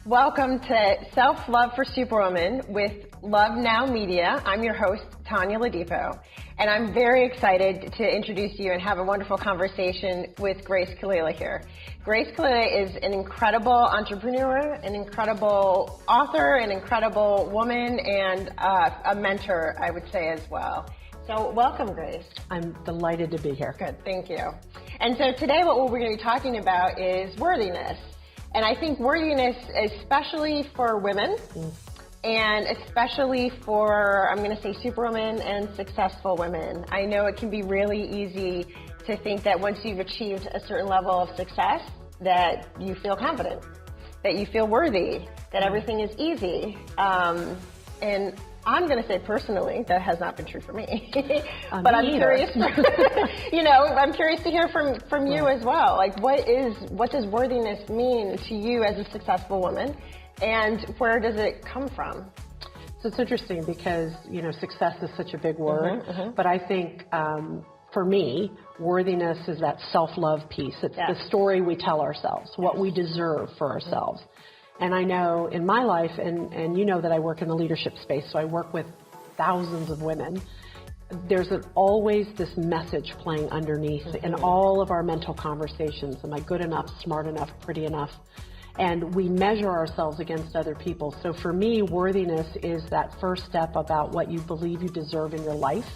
Welcome to Self-Love for Superwomen with Love Now Media. I'm your host, Tonya Ladipo, and I'm very excited to introduce you and have a wonderful conversation with Grace Killelea here. Grace Killelea is an incredible entrepreneur, an incredible author, an incredible woman, and a mentor, I would say, as well. So welcome, Grace. I'm delighted to be here. Good, thank you. And so today what we're going to be talking about is worthiness. And I think worthiness, especially for women, and especially for, I'm going to say, superwomen and successful women. I know it can be really easy to think that once you've achieved a certain level of success, that you feel confident, that you feel worthy, that everything is easy. And I'm going to say personally, that has not been true for me. But I'm curious, I'm curious to hear from you as well. Like, what does worthiness mean to you as a successful woman, and where does it come from? So it's interesting because, success is such a big word, but I think for me, worthiness is that self-love piece. It's the story we tell ourselves, what we deserve for ourselves. And I know in my life, and you know that I work in the leadership space, so I work with thousands of women, there's always this message playing underneath in all of our mental conversations. Am I good enough, smart enough, pretty enough? And we measure ourselves against other people. So for me, worthiness is that first step about what you believe you deserve in your life,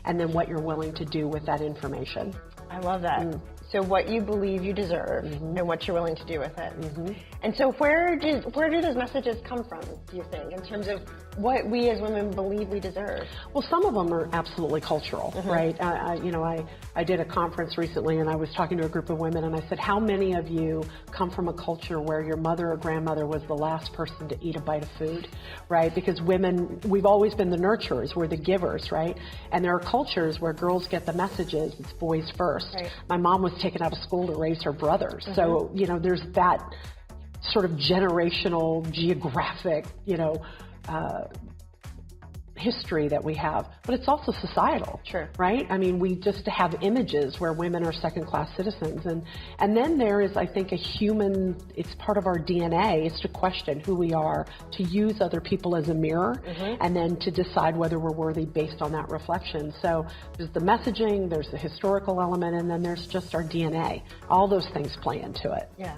and then what you're willing to do with that information. I love that. So what you believe you deserve and what you're willing to do with it. And so where do those messages come from, do you think, in terms of what we as women believe we deserve? Well, some of them are absolutely cultural, right? I did a conference recently and I was talking to a group of women and I said, how many of you come from a culture where your mother or grandmother was the last person to eat a bite of food, right? Because women, we've always been the nurturers, we're the givers, right? And there are cultures where girls get the messages, it's boys first. Right. My mom was taken out of school to raise her brothers. So, there's that sort of generational, geographic, history that we have, but it's also societal, right? I mean, we just have images where women are second-class citizens, and then there is, I think, it's part of our DNA is to question who we are, to use other people as a mirror, and then to decide whether we're worthy based on that reflection. So there's the messaging, there's the historical element, and then there's just our DNA. All those things play into it. Yeah.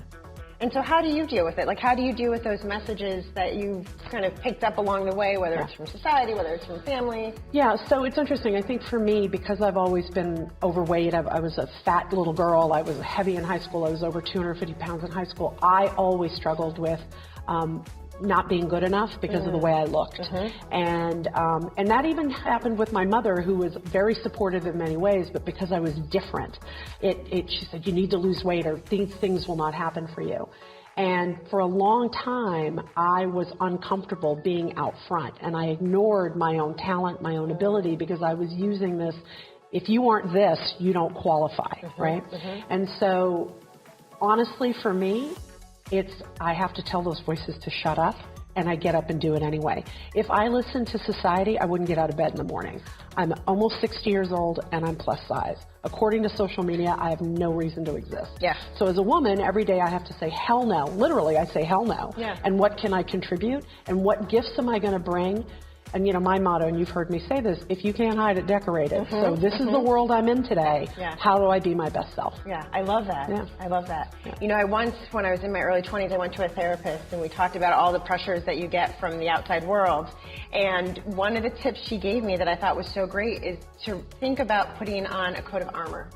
And so how do you deal with it? Like, how do you deal with those messages that you've kind of picked up along the way, whether it's from society, whether it's from family? Yeah, so it's interesting. I think for me, because I've always been overweight, I was a fat little girl, I was heavy in high school, I was over 250 pounds in high school, I always struggled with not being good enough because of the way I looked. And that even happened with my mother, who was very supportive in many ways, but because I was different, she said, you need to lose weight or these things will not happen for you. And for a long time, I was uncomfortable being out front, and I ignored my own talent, my own ability, because I was using this, if you aren't this, you don't qualify, right? And so, honestly, for me, I have to tell those voices to shut up, and I get up and do it anyway. If I listened to society, I wouldn't get out of bed in the morning. I'm almost 60 years old, and I'm plus size. According to social media, I have no reason to exist. So as a woman, every day I have to say, hell no. Literally, I say, hell no. And what can I contribute? And what gifts am I going to bring? And my motto, and you've heard me say this, if you can't hide it, decorate it. So this is the world I'm in today. How do I be my best self? I love that. I love that. I once, when I was in my early 20s, I went to a therapist and we talked about all the pressures that you get from the outside world. And one of the tips she gave me that I thought was so great is to think about putting on a coat of armor.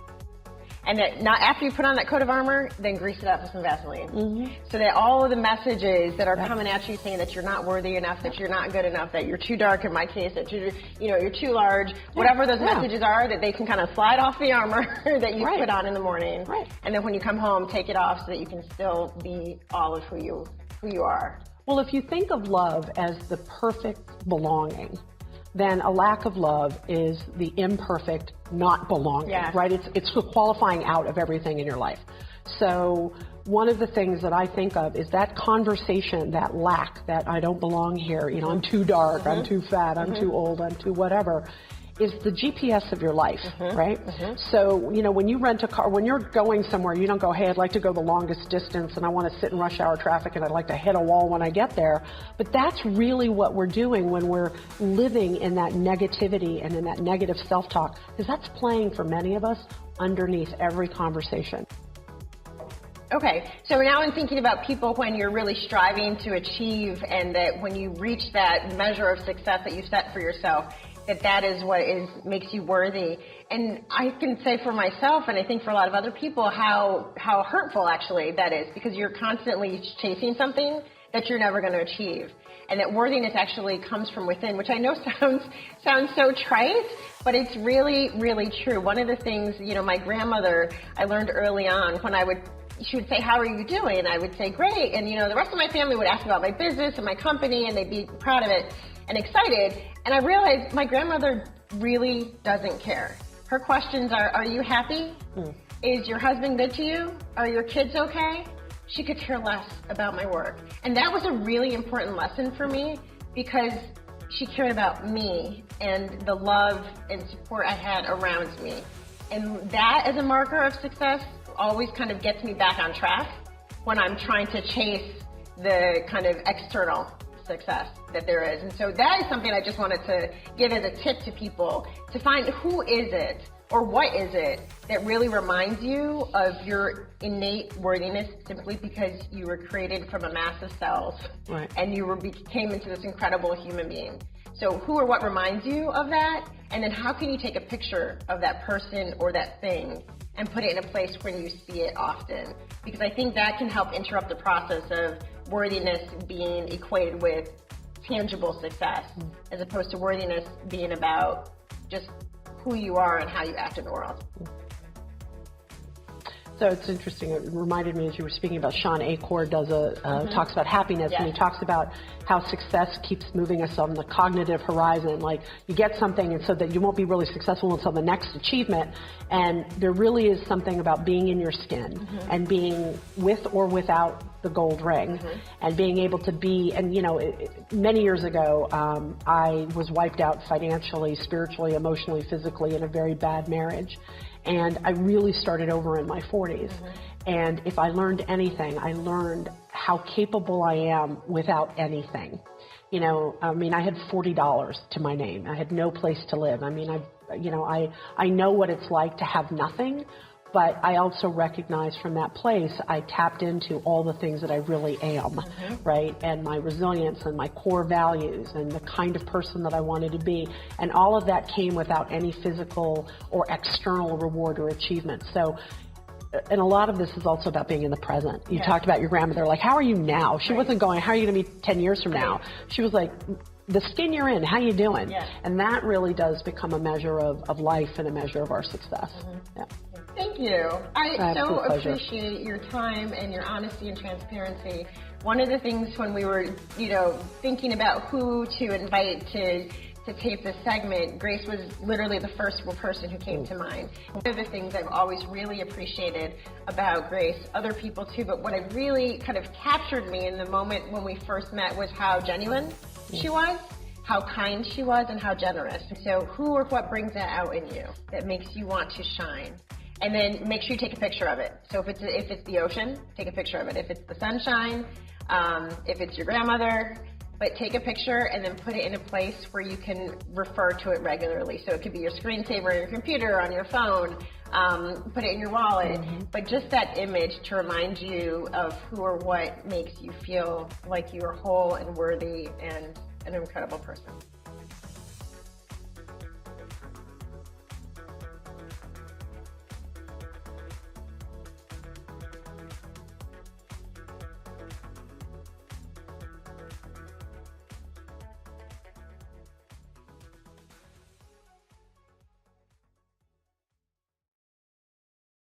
And that not after you put on that coat of armor, then grease it up with some Vaseline. So that all of the messages that are coming at you saying that you're not worthy enough, that you're not good enough, that you're too dark in my case, that you're too large, whatever those messages are, that they can kind of slide off the armor that you put on in the morning. And then when you come home, take it off so that you can still be all of who you are. Well, if you think of love as the perfect belonging, then a lack of love is the imperfect not belonging, right? It's the qualifying out of everything in your life. So one of the things that I think of is that conversation, that lack, that I don't belong here, I'm too dark, I'm too fat, I'm too old, I'm too whatever. is the GPS of your life, right? So, you know, when you rent a car, when you're going somewhere, you don't go, hey, I'd like to go the longest distance and I want to sit in rush hour traffic and I'd like to hit a wall when I get there. But that's really what we're doing when we're living in that negativity and in that negative self-talk, because that's playing for many of us underneath every conversation. Okay, so now I'm thinking about people when you're really striving to achieve, and that when you reach that measure of success that you set for yourself, that is what makes you worthy. And I can say for myself, and I think for a lot of other people, how hurtful actually that is, because you're constantly chasing something that you're never going to achieve. And that worthiness actually comes from within, which I know sounds so trite, but it's really, really true. One of the things, you know, my grandmother, I learned early on when she would say, how are you doing? And I would say, great. And, you know, the rest of my family would ask about my business and my company, and they'd be proud of it and excited. And I realized my grandmother really doesn't care. Her questions are you happy? Is your husband good to you? Are your kids okay? She could care less about my work. And that was a really important lesson for me, because she cared about me and the love and support I had around me. And that, as a marker of success, always kind of gets me back on track when I'm trying to chase the kind of external success that there is. And so that is something I just wanted to give as a tip to people, to find who is it or what is it that really reminds you of your innate worthiness, simply because you were created from a mass of cells, right, and you became into this incredible human being. So who or what reminds you of that? And then how can you take a picture of that person or that thing and put it in a place where you see it often? Because I think that can help interrupt the process of worthiness being equated with tangible success, as opposed to worthiness being about just who you are and how you act in the world. So it's interesting. It reminded me, as you were speaking about, Sean Achor talks about happiness, and he talks about how success keeps moving us on the cognitive horizon. Like, you get something, and so that you won't be really successful until the next achievement. And there really is something about being in your skin and being with or without the gold ring, and being able to be. And you know, many years ago, I was wiped out financially, spiritually, emotionally, physically in a very bad marriage. And I really started over in my 40s. And if I learned anything, I learned how capable I am without anything. You know, I mean, I had $40 to my name. I had no place to live. I mean, I know what it's like to have nothing, but I also recognize from that place, I tapped into all the things that I really am, right? And my resilience and my core values and the kind of person that I wanted to be. And all of that came without any physical or external reward or achievement. So, and a lot of this is also about being in the present. You talked about your grandmother, like, how are you now? She wasn't going, how are you going to be 10 years from now? She was like, the skin you're in, how you doing? And that really does become a measure of life and a measure of our success. Thank you. I so appreciate your time and your honesty and transparency. One of the things when we were, you know, thinking about who to invite to tape this segment, Grace was literally the first person who came to mind. One of the things I've always really appreciated about Grace, other people too, but what it really kind of captured me in the moment when we first met was how genuine she was, how kind she was, and how generous. So who or what brings that out in you that makes you want to shine? And then make sure you take a picture of it. So if it's the ocean, take a picture of it. If it's the sunshine, if it's your grandmother, but take a picture and then put it in a place where you can refer to it regularly. So it could be your screensaver on your computer, on your phone, put it in your wallet. But just that image to remind you of who or what makes you feel like you are whole and worthy and an incredible person.